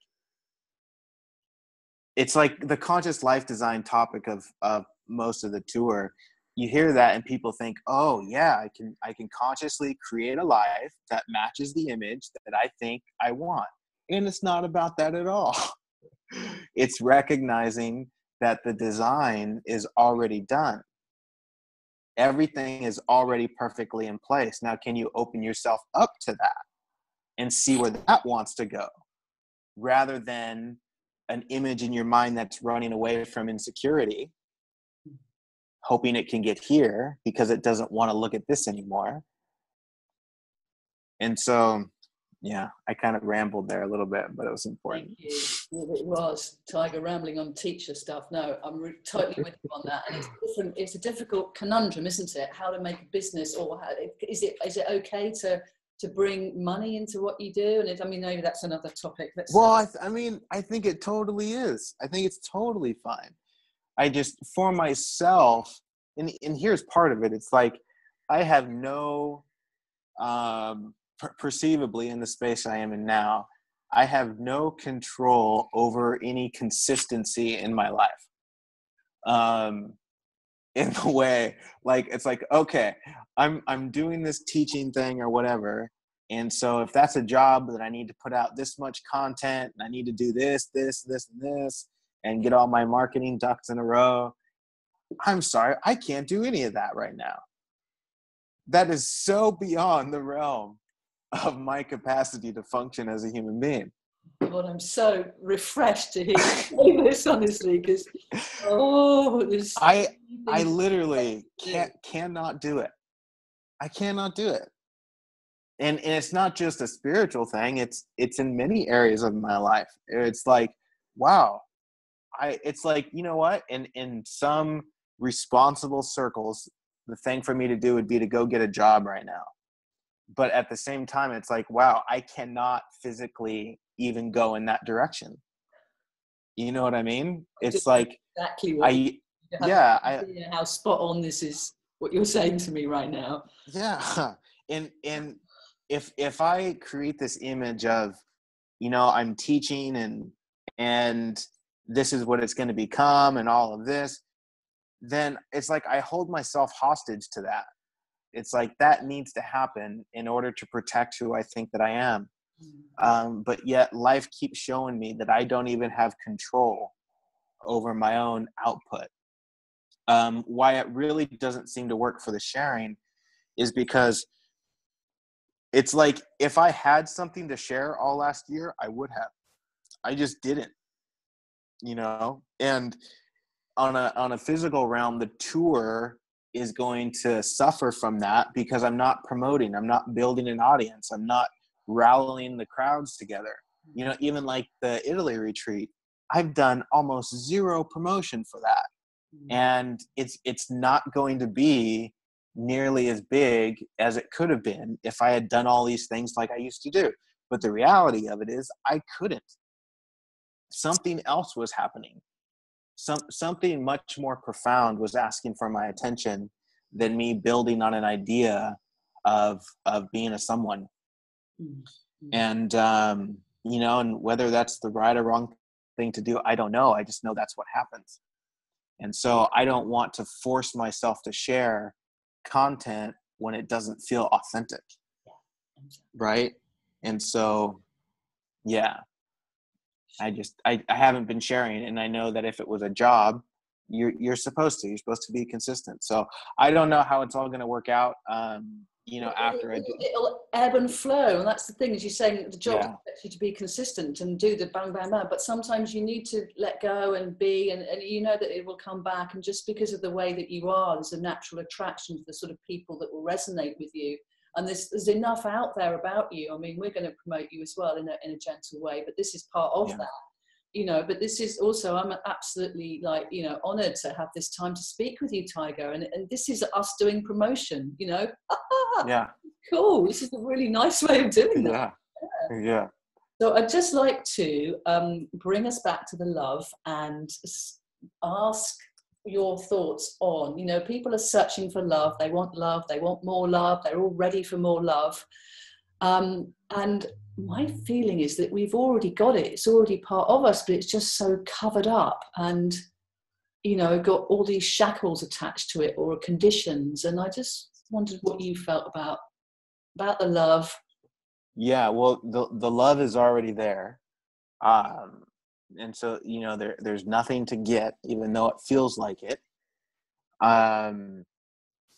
[SPEAKER 2] it's like the conscious life design topic of most of the tour. You hear that and people think, oh yeah, I can consciously create a life that matches the image that I think I want. And it's not about that at all. It's recognizing that the design is already done. Everything is already perfectly in place. Now, can you open yourself up to that and see where that wants to go, rather than an image in your mind that's running away from insecurity, hoping it can get here because it doesn't want to look at this anymore. And so, yeah, I kind of rambled there a little bit, but it was important.
[SPEAKER 1] Thank you. Well, it was Tiger rambling on teacher stuff. No, I'm totally with you on that. And it's different. It's a difficult conundrum, isn't it? How to make a business, or how, is it okay to bring money into what you do? And I mean, maybe that's another topic.
[SPEAKER 2] Well, I mean, I think it totally is. I think it's totally fine. I just, for myself, and here's part of it. It's like, I have no, perceivably in the space I am in now, I have no control over any consistency in my life. In the way, like, it's like, okay, I'm doing this teaching thing or whatever. And so if that's a job that I need to put out this much content and I need to do this, and this, and get all my marketing ducks in a row, I'm sorry, I can't do any of that right now. That is so beyond the realm of my capacity to function as a human being.
[SPEAKER 1] Well, I'm so refreshed to hear you say this, honestly, because
[SPEAKER 2] I literally cannot do it. I cannot do it. And it's not just a spiritual thing. It's in many areas of my life. It's like, wow. It's like, you know what? In some responsible circles, the thing for me to do would be to go get a job right now. But at the same time, it's like, wow, I cannot physically even go in that direction. You know what I mean? It's like,
[SPEAKER 1] exactly what how spot on this is what you're saying to me right now.
[SPEAKER 2] Yeah. And if I create this image of, you know, I'm teaching and this is what it's going to become and all of this, then it's like I hold myself hostage to that. It's like that needs to happen in order to protect who I think that I am. But yet life keeps showing me that I don't even have control over my own output. Why it really doesn't seem to work for the sharing is because it's like, if I had something to share all last year, I would have. I just didn't, you know? And on a physical realm, the tour is going to suffer from that because I'm not promoting, I'm not building an audience, I'm not rallying the crowds together. You know, even like the Italy retreat, I've done almost zero promotion for that. And it's not going to be nearly as big as it could have been if I had done all these things like I used to do. But the reality of it is I couldn't. Something else was happening. Something much more profound was asking for my attention than me building on an idea of being a someone. And, you know, and whether that's the right or wrong thing to do, I don't know. I just know that's what happens. And so I don't want to force myself to share content when it doesn't feel authentic. Right. And so, yeah, I haven't been sharing. And I know that if it was a job, you're supposed to be consistent. So I don't know how it's all going to work out. You know, after
[SPEAKER 1] it'll ebb and flow. And that's the thing, is you're saying the job expects you to be consistent and do the bang, bang, bang. But sometimes you need to let go and be, and you know that it will come back. And just because of the way that you are, there's a natural attraction to the sort of people that will resonate with you. And there's enough out there about you. I mean, we're going to promote you as well in a gentle way, but this is part of that. You know, but this is also, I'm absolutely, like, you know, honored to have this time to speak with you, Tiger. And this is us doing promotion, you know.
[SPEAKER 2] Yeah.
[SPEAKER 1] Cool. This is a really nice way of doing that.
[SPEAKER 2] Yeah.
[SPEAKER 1] So I'd just like to bring us back to the love and ask your thoughts on, you know, people are searching for love. They want more love. They're all ready for more love. And my feeling is that we've already got it. It's already part of us, but it's just so covered up and, you know, got all these shackles attached to it or conditions. And I just wondered what you felt about the love.
[SPEAKER 2] Yeah, well, the love is already there. And so, there's nothing to get, even though it feels like it.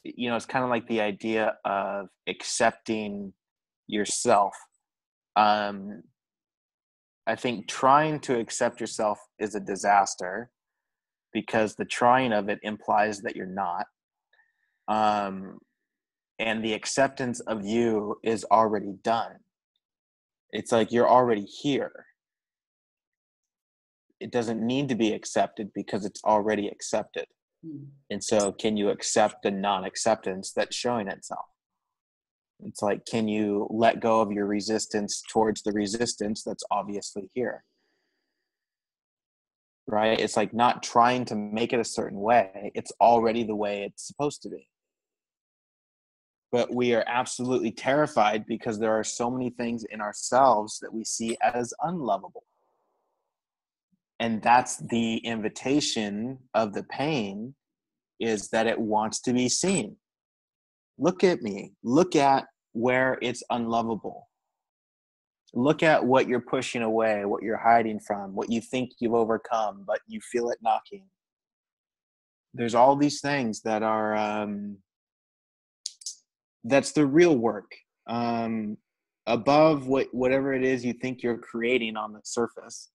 [SPEAKER 2] It's kind of like the idea of accepting yourself. I think trying to accept yourself is a disaster, because the trying of it implies that you're not. And the acceptance of you is already done. It's like you're already here. It doesn't need to be accepted because it's already accepted. And so can you accept the non-acceptance that's showing itself? It's like, can you let go of your resistance towards the resistance that's obviously here? Right? It's like not trying to make it a certain way. It's already the way it's supposed to be. But we are absolutely terrified because there are so many things in ourselves that we see as unlovable. And that's the invitation of the pain, is that it wants to be seen. Look at me. Look at where it's unlovable. Look at what you're pushing away, what you're hiding from, what you think you've overcome, but you feel it knocking. There's all these things that are, that's the real work. Above whatever it is you think you're creating on the surface.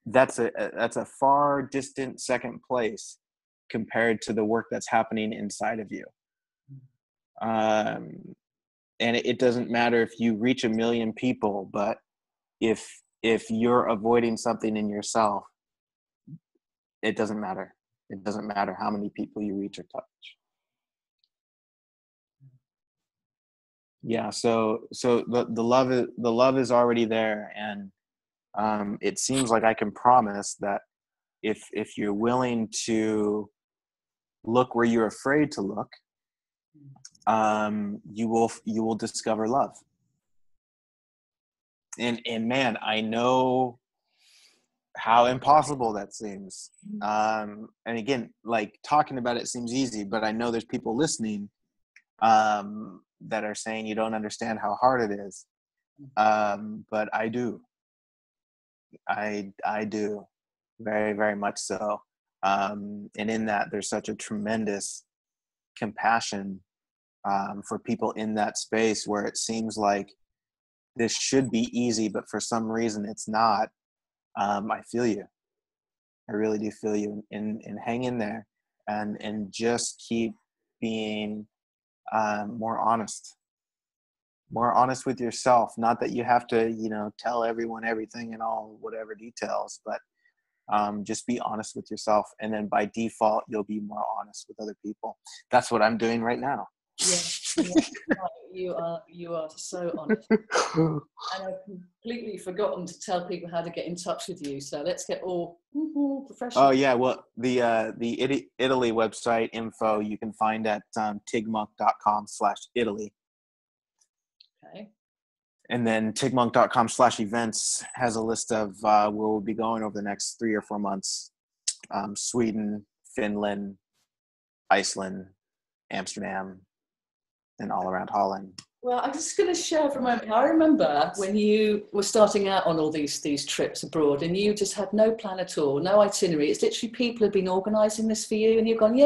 [SPEAKER 2] That's a far distant second place compared to the work that's happening inside of you. And it doesn't matter if you reach 1 million people, but if you're avoiding something in yourself, it doesn't matter. It doesn't matter how many people you reach or touch. Yeah. So the love is already there, and it seems like I can promise that if you're willing to look where you're afraid to look, you will discover love. And man, I know how impossible that seems. And again, like talking about it seems easy, but I know there's people listening that are saying you don't understand how hard it is. But I do. I do, very, very much so. And in that, there's such a tremendous compassion for people in that space where it seems like this should be easy, but for some reason it's not. I feel you. I really do feel you. And hang in there and just keep being more honest with yourself. Not that you have to, tell everyone everything and all whatever details, but just be honest with yourself. And then by default, you'll be more honest with other people. That's what I'm doing right now.
[SPEAKER 1] Yeah, you are so honest. And I've completely forgotten to tell people how to get in touch with you. So let's get all professional.
[SPEAKER 2] Oh yeah, well the Italy website info you can find at TigMonk.com/Italy.
[SPEAKER 1] Okay.
[SPEAKER 2] And then TigMonk.com/events has a list of where we'll be going over the next 3 or 4 months. Sweden, Finland, Iceland, Amsterdam, and all around Holland.
[SPEAKER 1] Well, I'm just going to share for a moment. I remember when you were starting out on all these trips abroad, and you just had no plan at all, no itinerary. It's literally people have been organising this for you, and you've gone,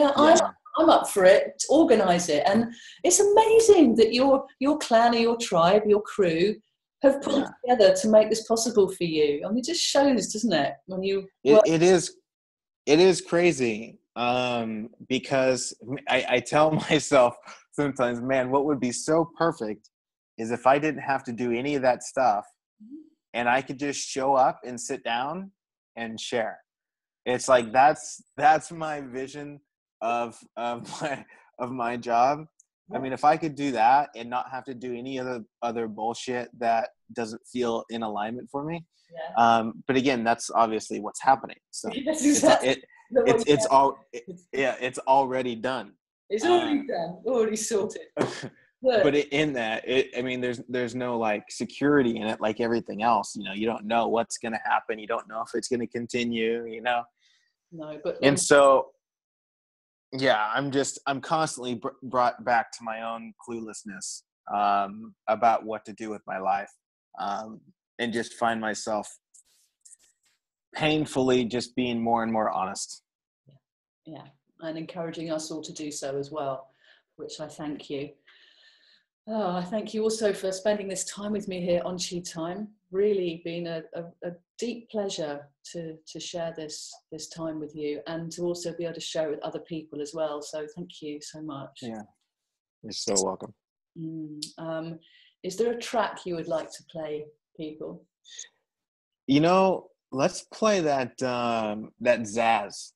[SPEAKER 1] I'm up for it. Organise it, and it's amazing that your clan, or your tribe, your crew have pulled together to make this possible for you. I mean, it just shows, doesn't it? When you
[SPEAKER 2] it is crazy. Because I tell myself sometimes, man, what would be so perfect is if I didn't have to do any of that stuff and I could just show up and sit down and share. It's like, that's my vision of my job. I mean, if I could do that and not have to do any other bullshit that doesn't feel in alignment for me. Yeah. But again, that's obviously what's happening. So
[SPEAKER 1] yes, exactly.
[SPEAKER 2] it's already done.
[SPEAKER 1] It's already done, already sorted.
[SPEAKER 2] But I mean, there's no like security in it, like everything else. You don't know what's going to happen. You don't know if it's going to continue.
[SPEAKER 1] No, but
[SPEAKER 2] and so, yeah, I'm constantly brought back to my own cluelessness about what to do with my life, and just find myself painfully just being more and more honest.
[SPEAKER 1] Yeah, and encouraging us all to do so as well, which I thank you. Oh, I thank you also for spending this time with me here on Chi Time. Really been a deep pleasure to share this time with you, and to also be able to share it with other people as well. So thank you so much.
[SPEAKER 2] Yeah, you're so welcome.
[SPEAKER 1] Is there a track you would like to play, people?
[SPEAKER 2] You know, let's play that that Zaz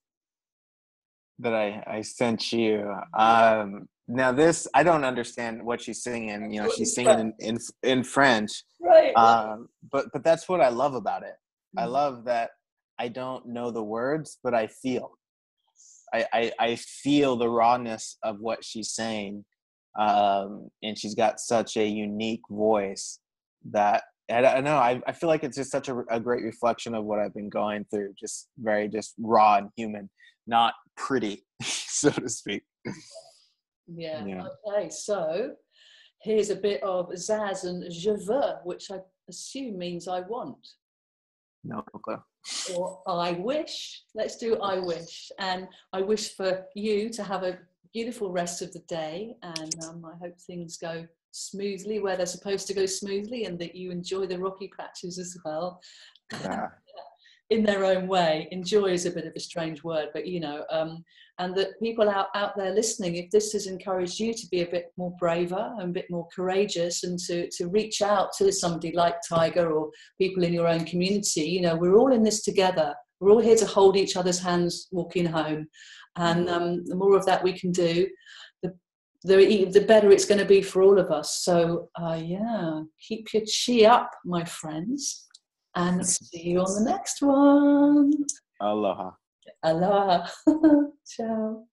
[SPEAKER 2] that I sent you. Now this, I don't understand what she's singing. You know, she's singing in French.
[SPEAKER 1] Right.
[SPEAKER 2] But that's what I love about it. I love that I don't know the words, but I feel. I feel the rawness of what she's saying. And she's got such a unique voice that I don't know. I feel like it's just such a great reflection of what I've been going through. Just very just raw and human, not pretty, so to speak.
[SPEAKER 1] Yeah. Okay. So here's a bit of Zaz and Je veux, which I assume means I want.
[SPEAKER 2] No clue.
[SPEAKER 1] Or I wish. Let's do I wish. And I wish for you to have a beautiful rest of the day. And I hope things go smoothly where they're supposed to go smoothly, and that you enjoy the rocky patches as well.
[SPEAKER 2] Yeah.
[SPEAKER 1] In their own way. Enjoy is a bit of a strange word, but you know, and that people out there listening, if this has encouraged you to be a bit more braver and a bit more courageous, and to reach out to somebody like Tiger or people in your own community, you know, we're all in this together. We're all here to hold each other's hands walking home. And the more of that we can do, the better it's going to be for all of us. So yeah, keep your chi up, my friends. And see you on the next one.
[SPEAKER 2] Aloha.
[SPEAKER 1] Aloha. Ciao.